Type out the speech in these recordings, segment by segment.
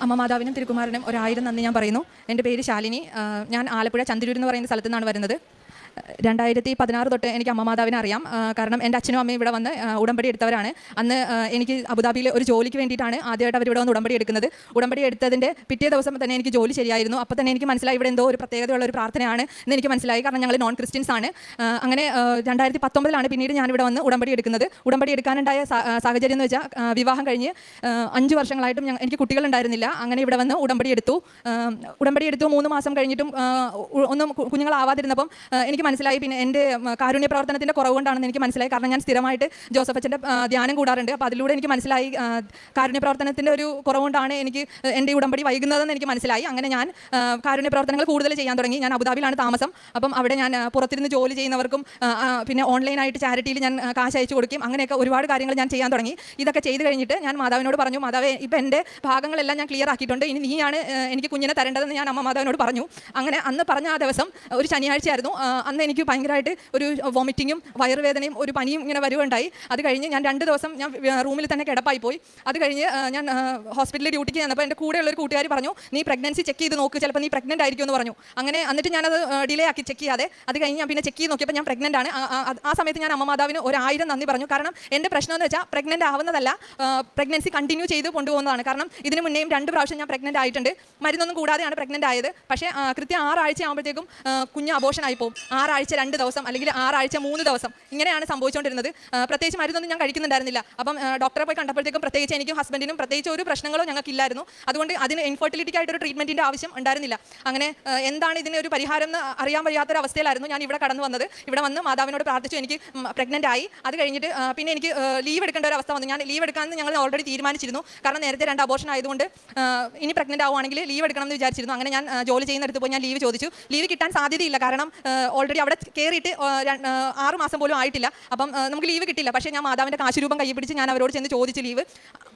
അമ്മ മാതാവിനും തിരുക്കുമാരനും ഒരായിരം നന്ദി ഞാൻ പറയുന്നു. എൻ്റെ പേര് ശാലിനി. ഞാൻ ആലപ്പുഴ ചന്തിരൂർ എന്ന് പറയുന്ന സ്ഥലത്തു നിന്നാണ് വരുന്നത്. 2016 തൊട്ട് എനിക്ക് അമ്മ മാതാവിനെ അറിയാം. കാരണം എൻ്റെ അച്ഛനും അമ്മയും ഇവിടെ വന്ന് ഉടമ്പടി എടുത്തവരാണ്. അന്ന് എനിക്ക് അബുദാബിയിൽ ഒരു ജോലിക്ക് വേണ്ടിയിട്ടാണ് ആദ്യമായിട്ട് അവരിവിടെ വന്ന് ഉടമ്പടി എടുക്കുന്നത്. ഉടമ്പടി എടുത്തതിൻ്റെ പിറ്റേ ദിവസം തന്നെ എനിക്ക് ജോലി ശരിയായിരുന്നു. അപ്പോൾ തന്നെ എനിക്ക് മനസ്സിലായി ഇവിടെ എന്തോ ഒരു പ്രത്യേകതയുള്ള ഒരു പ്രാർത്ഥനയാണ് എന്ന് എനിക്ക് മനസ്സിലായി. കാരണം ഞങ്ങൾ നോൺ ക്രിസ്ത്യൻസ് ആണ്. അങ്ങനെ 2019 പിന്നീട് ഞാനിവിടെ വന്ന് ഉടമ്പടി എടുക്കുന്നത്. ഉടമ്പടി എടുക്കാനുണ്ടായ സാഹചര്യം എന്ന് വെച്ചാൽ വിവാഹം കഴിഞ്ഞ് 5 വർഷങ്ങളായിട്ടും എനിക്ക് കുട്ടികളുണ്ടായിരുന്നില്ല. അങ്ങനെ ഇവിടെ വന്ന് ഉടമ്പടി എടുത്തു. 3 മാസം കഴിഞ്ഞിട്ടും ഒന്നും കുഞ്ഞുങ്ങളാവാതിരുന്നപ്പം എനിക്ക് മനസ്സിലായി. പിന്നെ എൻ്റെ കാരുണ്യ പ്രവർത്തനത്തിൻ്റെ കുറവ് കൊണ്ടാണെന്ന് എനിക്ക് മനസ്സിലായി. കാരണം ഞാൻ സ്ഥിരമായിട്ട് ജോസഫ് അച്ഛൻ്റെ ധ്യാനം കൂടാറുണ്ട്. അപ്പോൾ അതിലൂടെ എനിക്ക് മനസ്സിലായി കാരുണ്യ പ്രവർത്തനത്തിൻ്റെ ഒരു കുറവുകൊണ്ടാണ് എനിക്ക് എൻ്റെ ഉടമ്പടി വൈകുന്നതെന്ന് എനിക്ക് മനസ്സിലായി. അങ്ങനെ ഞാൻ കാരുണ്യ പ്രവർത്തനങ്ങൾ കൂടുതൽ ചെയ്യാൻ തുടങ്ങി. ഞാൻ അബുദാബിയിലാണ് താമസം. അപ്പം അവിടെ ഞാൻ പുറത്തിരുന്ന് ജോലി ചെയ്യുന്നവർക്കും പിന്നെ ഓൺലൈനായിട്ട് ചാരിറ്റിയിൽ ഞാൻ കാശ് അയച്ചു കൊടുക്കും. അങ്ങനെയൊക്കെ ഒരുപാട് കാര്യങ്ങൾ ഞാൻ ചെയ്യാൻ തുടങ്ങി. ഇതൊക്കെ ചെയ്ത് കഴിഞ്ഞിട്ട് ഞാൻ മാതാവിനോട് പറഞ്ഞു, മാതാവേ ഇപ്പം എൻ്റെ ഭാഗങ്ങളെല്ലാം ഞാൻ ക്ലിയർ ആക്കിയിട്ടുണ്ട്, ഇനി നീയാണ് എനിക്ക് കുഞ്ഞിനെ തരേണ്ടതെന്ന് ഞാൻ അമ്മ മാതാവിനോട് പറഞ്ഞു. അങ്ങനെ അന്ന് പറഞ്ഞ ആ ദിവസം ഒരു ശനിയാഴ്ചയായിരുന്നു. അന്ന് എനിക്ക് ഭയങ്കരമായിട്ട് ഒരു വോമിറ്റിങ്ങും വയറുവേദനയും ഒരു പനിയും ഇങ്ങനെ വരുകയുണ്ടായി. അത് കഴിഞ്ഞ് ഞാൻ 2 ദിവസം ഞാൻ റൂമിൽ തന്നെ കിടപ്പായി പോയി. അത് കഴിഞ്ഞ് ഞാൻ ഹോസ്പിറ്റലിൽ ഡ്യൂട്ടിക്ക് ചെന്നപ്പോൾ എൻ്റെ കൂടെയുള്ള ഒരു കൂട്ടുകാർ പറഞ്ഞു, നീ പ്രഗ്നൻസി ചെക്ക് ചെയ്ത് നോക്ക്, ചിലപ്പോൾ നീ പ്രഗ്നൻ്റ് ആയിരിക്കും എന്ന് പറഞ്ഞു. അങ്ങനെ എന്നിട്ട് ഞാനത് ഡിലേ ആക്കി ചെക്ക് ചെയ്യാതെ അത് കഴിഞ്ഞ് ഞാൻ പിന്നെ ചെക്ക് ചെയ്ത് നോക്കിയപ്പോൾ ഞാൻ പ്രഗ്നൻ്റ് ആണ്. ആ സമയത്ത് ഞാൻ അമ്മ മാതാവിന് 1000 നന്ദി പറഞ്ഞു. കാരണം എൻ്റെ പ്രശ്നം എന്ന് വെച്ചാൽ പ്രഗ്നൻ്റ് ആവുന്നതല്ല, പ്രഗ്നൻസി കണ്ടിന്യൂ ചെയ്ത് കൊണ്ടുപോകുന്നതാണ്. കാരണം ഇതിന് മുന്നേയും 2 പ്രാവശ്യം ഞാൻ പ്രഗ്നൻ്റ് ആയിട്ടുണ്ട്. മരുന്നൊന്നും കൂടാതെയാണ് പ്രഗ്നൻ്റ് ആയത്. പക്ഷേ കൃത്യം 6 ആഴ്ച ആകുമ്പോഴത്തേക്കും കുഞ്ഞ് അബോർഷനായി പോകും. 6 ആഴ്ച 2 ദിവസം അല്ലെങ്കിൽ 6 ആഴ്ച 3 ദിവസം ഇങ്ങനെയാണ് സംഭവിച്ചുകൊണ്ടിരുന്നത്. പ്രത്യേകിച്ച് മരുന്നൊന്നും ഞാൻ കഴിക്കുന്നുണ്ടായിരുന്നില്ല. അപ്പം ഡോക്ടറെ പോയി കണ്ടപ്പോഴത്തേക്കും പ്രത്യേകിച്ച് എനിക്കും ഹസ്ബൻഡിനും പ്രത്യേകിച്ച് ഒരു പ്രശ്നങ്ങളോ ഞങ്ങൾക്കില്ലായിരുന്നു. അതുകൊണ്ട് അതിന് ഇൻഫെർട്ടിലിറ്റിക്ക് ആയിട്ടൊരു ട്രീറ്റ്മെൻറ്റിൻ്റെ ആവശ്യം ഉണ്ടായിരുന്നില്ല. അങ്ങനെ എന്താണ് ഇതിനൊരു പരിഹാരം എന്ന് അറിയാൻ വയ്യാത്തൊരവസ്ഥയിലായിരുന്നു ഞാൻ ഇവിടെ കടന്നു വന്നത്. ഇവിടെ വന്ന് മാതാവിനോട് പ്രാർത്ഥിച്ചു. എനിക്ക് പ്രഗ്നൻ്റ് ആയി. അത് കഴിഞ്ഞിട്ട് പിന്നെ എനിക്ക് ലീവ് എടുക്കേണ്ട ഒരു അവസ്ഥ വന്നു. ഞാൻ ലീവ് എടുക്കാമെന്ന് ഞങ്ങൾ ഓൾറെഡി തീരുമാനിച്ചിരുന്നു. കാരണം നേരത്തെ 2 അബോർഷൻ ആയതുകൊണ്ട് ഇനി പ്രഗ്നൻ്റ് ആവുകയാണെങ്കിൽ ലീവ് എടുക്കണം എന്ന് വിചാരിച്ചിരുന്നു. അങ്ങനെ ഞാൻ ജോലി ചെയ്യുന്നിടത്ത് പോയി ഞാൻ ലീവ് ചോദിച്ചു. ലീവ് കിട്ടാൻ സാധ്യതയില്ല. കാരണം ഓൾറെഡി അവിടെ കയറിയിട്ട് 6 മാസം പോലും ആയിട്ടില്ല. അപ്പം നമുക്ക് ലീവ് കിട്ടില്ല. പക്ഷേ ഞാൻ മാതാവിൻ്റെ കാശുരൂപം കൈ പിടിച്ച് ഞാൻ അവരോട് ചെന്ന് ചോദിച്ച് ലീവ്.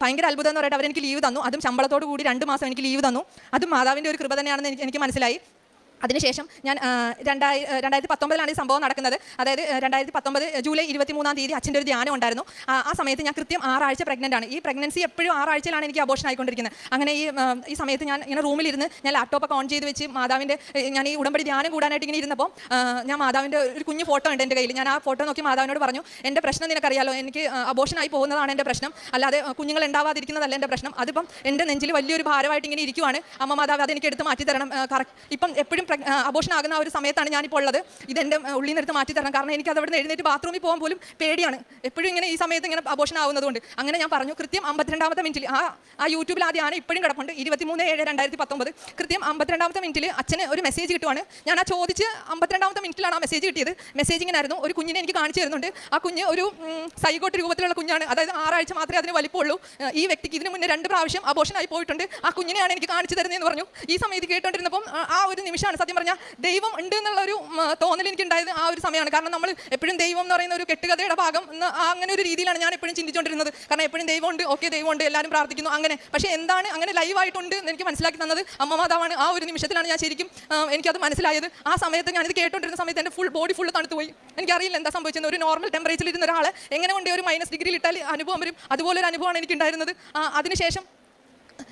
ഭയങ്കര അത്ഭുതം എന്ന് പറഞ്ഞിട്ട് അവരെനിക്ക് ലീവ് തന്നു. അതും ശമ്പളത്തോടു കൂടി 2 മാസം എനിക്ക് ലീവ് തന്നു. അതും മാതാവിൻ്റെ ഒരു കൃപ തന്നെയാണെന്ന് എനിക്ക് മനസ്സിലായി. അതിനുശേഷം ഞാൻ 2019 ഈ സംഭവം നടക്കുന്നത്. അതായത് 2019 ജൂലൈ 23-ാം തീയതി അച്ഛൻ്റെ ഒരു ധ്യാനം ഉണ്ടായിരുന്നു. ആ സമയത്ത് ഞാൻ കൃത്യം 6 ആഴ്ച പ്രഗ്നൻ്റ് ആണ്. ഈ പ്രഗ്നൻസി എപ്പോഴും 6 ആഴ്ചയിലാണ് എനിക്ക് അബോർഷൻ ആയിക്കൊണ്ടിരിക്കുന്നത്. അങ്ങനെ ഈ സമയത്ത് ഞാൻ ഇങ്ങനെ റൂമിലിരുന്ന് ഞാൻ ലാപ്ടോപ്പൊക്കെ ഓൺ ചെയ്ത് വെച്ച് മാതാവിൻ്റെ ഞാൻ ഈ ഉടമ്പടി ധ്യാനം കൂടാനായിട്ട് ഇങ്ങനെ ഇരുന്നപ്പോൾ ഞാൻ മാതാവിൻ്റെ ഒരു കുഞ്ഞു ഫോട്ടോ ഉണ്ട് എൻ്റെ കയ്യിൽ. ഞാൻ ആ ഫോട്ടോ നോക്കി മാതാവിനോട് പറഞ്ഞു, എൻ്റെ പ്രശ്നം നിനക്കറിയാലോ, എനിക്ക് അബോർഷനായി പോകുന്നതാണ് എൻ്റെ പ്രശ്നം, അല്ലാതെ കുഞ്ഞുങ്ങൾ ഉണ്ടാവാതിരിക്കുന്നതല്ല എൻ്റെ പ്രശ്നം. അതിപ്പം എൻ്റെ നെഞ്ചിൽ വലിയൊരു ഭാരമായിട്ട് ഇങ്ങനെ ഇരിക്കുവാണ്. അമ്മ മാതാവ് അതെനിക്ക് എടുത്ത് മാറ്റി തരണം. ഇപ്പം എപ്പോഴും അബോർഷൻ ആകുന്ന ഒരു സമയത്താണ് ഞാനിപ്പോൾ ഉള്ളത്. ഇതെൻ്റെ ഉള്ളിൽ നിന്ന് എടുത്ത് മാറ്റി തരണം. കാരണം എനിക്ക് അതവിടെ നിന്ന് എഴുന്നേറ്റ് ബാത്റൂമിൽ പോകാൻ പോലും പേടിയാണ്, എപ്പോഴും ഇങ്ങനെ ഈ സമയത്ത് ഇങ്ങനെ അബോർഷൻ ആവുന്നതുകൊണ്ട്. അങ്ങനെ ഞാൻ പറഞ്ഞു. കൃത്യം 52-ാമത്തെ മിനിറ്റിൽ ആ യൂട്യൂബിൽ ആ ധ്യാനം ഇപ്പോഴും കിടപ്പുണ്ട്. 23/7/2019 കൃത്യം 52-ാമത്തെ മിനിറ്റിൽ അച്ഛന് ഒരു മെസ്സേജ് കിട്ടുവാണ്. ഞാൻ ആ ചോദിച്ച് 52-ാമത്തെ മിനിറ്റിലാണ് ആ മെസ്സേജ് കിട്ടിയത്. മെസ്സേജ് ഇങ്ങനെ ആയിരുന്നു. ഒരു കുഞ്ഞിനെ എനിക്ക് കാണിച്ചു തരുന്നുണ്ട്. ആ കുഞ്ഞ് ഒരു സൈഗോട്ട് രൂപത്തിലുള്ള കുഞ്ഞാണ്. അതായത് 6 ആഴ്ച മാത്രമേ അതിന് വലിപ്പമുള്ളൂ. ഈ വ്യക്തിക്ക് ഇതിന് മുന്നേ 2 പ്രാവശ്യം അബോർഷനായി പോയിട്ടുണ്ട്. ആ കുഞ്ഞിനെയാണ് എനിക്ക് കാണിച്ചു തരുന്നതെന്ന് പറഞ്ഞു. ഈ സമയത്ത് കേട്ടോണ്ടിരുന്നപ്പം ആ ഒരു നിമിഷമാണ് സത്യം പറഞ്ഞാൽ ദൈവം ഉണ്ട് എന്നുള്ളൊരു തോന്നൽ എനിക്ക് ഉണ്ടായത് ആ ഒരു സമയമാണ്. കാരണം നമ്മൾ എപ്പോഴും ദൈവം എന്ന് പറയുന്ന ഒരു കെട്ടുകഥയുടെ ഭാഗം അങ്ങനെ ഒരു രീതിയിലാണ് ഞാൻ എപ്പോഴും ചിന്തിച്ചുകൊണ്ടിരുന്നത്. കാരണം എപ്പോഴും ദൈവമുണ്ട്, ഓക്കെ ദൈവമുണ്ട്, എല്ലാവരും പ്രാർത്ഥിക്കുന്നു അങ്ങനെ. പക്ഷേ എന്താണ് അങ്ങനെ ലൈവായിട്ടുണ്ട് എനിക്ക് മനസ്സിലാക്കി തന്നത് അമ്മ മാതാവാണ്. ആ ഒരു നിമിഷത്തിലാണ് ഞാൻ ശരിക്കും എനിക്കത് മനസ്സിലായത്. ആ സമയത്ത് ഞാനിത് കേട്ടോണ്ടിരുന്ന സമയത്ത് എൻ്റെ ബോഡി ഫുള്ള് തണുത്തു പോയി. എനിക്കറിയില്ല എന്താ സംഭവിച്ചത്. ഒരു നോർമൽ ടെമ്പറേച്ചറിൽ ഇരുന്ന ഒരാളെ എങ്ങനെ കൊണ്ട് ഒരു -ഡിഗ്രിയിൽ ഇട്ടാൽ അനുഭവം വരും, അതുപോലൊരു അനുഭവമാണ് എനിക്കുണ്ടായിരുന്നത്. അതിനുശേഷം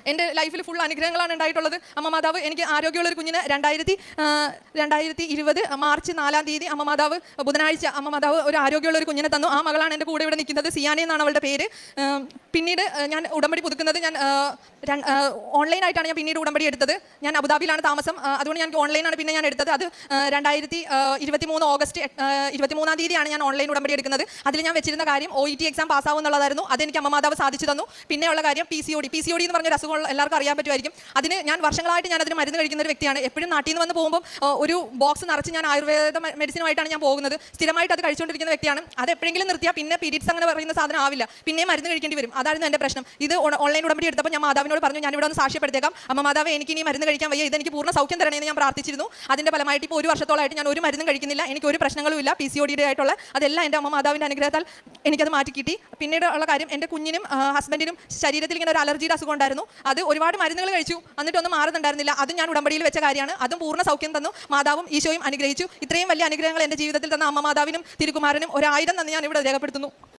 എൻ്റെ ലൈഫിൽ ഫുൾ അനുഗ്രഹങ്ങളാണ് ഉണ്ടായിട്ടുള്ളത്. അമ്മ മാതാവ് എനിക്ക് ആരോഗ്യമുള്ളൊരു കുഞ്ഞിന് 2020 മാർച്ച് 4-ാം തീയതി അമ്മ മാതാവ് ബുധനാഴ്ച അമ്മ മാതാവ് ഒരു ആരോഗ്യമുള്ളൊരു കുഞ്ഞിനെ തന്നു. ആ മകളാണ് എൻ്റെ കൂടെ ഇവിടെ നിൽക്കുന്നത്. സിയാനി എന്നാണ് അവളുടെ പേര്. പിന്നീട് ഞാൻ ഉടമ്പടി പുതുക്കുന്നത് ഞാൻ ഓൺലൈനായിട്ടാണ് ഞാൻ പിന്നീട് ഉടമ്പടി എടുത്തത്. ഞാൻ അബുദാബിയിലാണ് താമസം. അതുകൊണ്ട് ഞാൻ ഓൺലൈനാണ് പിന്നെ ഞാൻ എടുത്തത്. അത് 2023 ഓഗസ്റ്റ് 23-ാം തീയതിയാണ് ഞാൻ ഓൺലൈൻ ഉടമ്പടി എടുക്കുന്നത്. അതിൽ ഞാൻ വെച്ചിരുന്ന കാര്യം OET എക്സാം പാസ്സാവും എന്നുള്ളതായിരുന്നു. അതെനിക്ക് അമ്മ മാതാവ് സാധിച്ചു തന്നു. പിന്നെയുള്ള കാര്യം PCOD എന്ന് പറഞ്ഞ അസുഖം എല്ലാവർക്കും അറിയാൻ പറ്റുമായിരിക്കും. അതിന് ഞാൻ വർഷങ്ങളായിട്ട് ഞാൻ അതിന് മരുന്ന് കഴിക്കുന്ന ഒരു വ്യക്തിയാണ്. എപ്പോഴും നാട്ടിൽ നിന്ന് വന്ന് പോകുമ്പോൾ ഒരു ബോക്സ് നിറച്ച് ഞാൻ ആയുർവേദ മെഡിസിനുമായിട്ടാണ് ഞാൻ പോകുന്നത്. സ്ഥിരമായിട്ട് അത് കഴിച്ചുകൊണ്ടിരിക്കുന്ന വ്യക്തിയാണ്. അത് എപ്പോഴെങ്കിലും നിർത്തിയാൽ പിന്നെ പീരീഡ്സ് അങ്ങനെ പറയുന്ന സാധനം ആവില്ല, പിന്നെ മരുന്ന് കഴിക്കേണ്ടി വരും. അതായിരുന്നു എൻ്റെ പ്രശ്നം. ഇത് ഓൺലൈൻ ഉടമ്പടി എടുത്തപ്പോൾ ഞാൻ മാതാവിനോട് പറഞ്ഞു, ഞാൻ ഇവിടെ ഒന്ന് സാക്ഷ്യപ്പെടുത്തേക്കാം, അമ്മ മാതാവ് എനിക്ക് ഇനി മരുന്ന് കഴിക്കാൻ വയ്യ, ഇതെനിക്ക് പൂർണ്ണ സൗഖ്യം തരണമെന്ന് ഞാൻ പ്രാർത്ഥിച്ചിരുന്നു. അതിൻ്റെ ഫലമായിട്ട് ഇപ്പോൾ 1 വർഷത്തോളമായിട്ട് ഞാൻ ഒരു മരുന്നും കഴിക്കുന്നില്ല. എനിക്ക് ഒരു പ്രശ്നങ്ങളും ഇല്ല. PCOD ആയിട്ടുള്ള അതെല്ലാം എൻ്റെ അമ്മ മാതാവിൻ്റെ അനുഗ്രഹത്താൽ എനിക്കത് മാറ്റി കിട്ടി. പിന്നീട് ഉള്ള കാര്യം, എൻ്റെ കുഞ്ഞിനും ഹസ്ബൻഡിനും ശരീരത്തിൽ ഇങ്ങനെ ഒരു അലർജിയുടെ അസുഖം ഉണ്ടായിരുന്നു. അത് ഒരുപാട് മരുന്നുകൾ കഴിച്ചു, എന്നിട്ടൊന്നും മാറുന്നുണ്ടായിരുന്നില്ല. അതും ഞാൻ ഉടമ്പടിയിൽ വെച്ച കാര്യമാണ്. അതും പൂർണ്ണ സൗഖ്യം തന്നു. മാതാവും ഈശോയും അനുഗ്രഹിച്ചു. ഇത്രയും വലിയ അനുഗ്രഹങ്ങൾ എൻ്റെ ജീവിതത്തിൽ തന്ന അമ്മ മാതാവിനും തിരുക്കുമാരനും 1000 നന്ദി ഞാൻ ഇവിടെ രേഖപ്പെടുത്തുന്നു.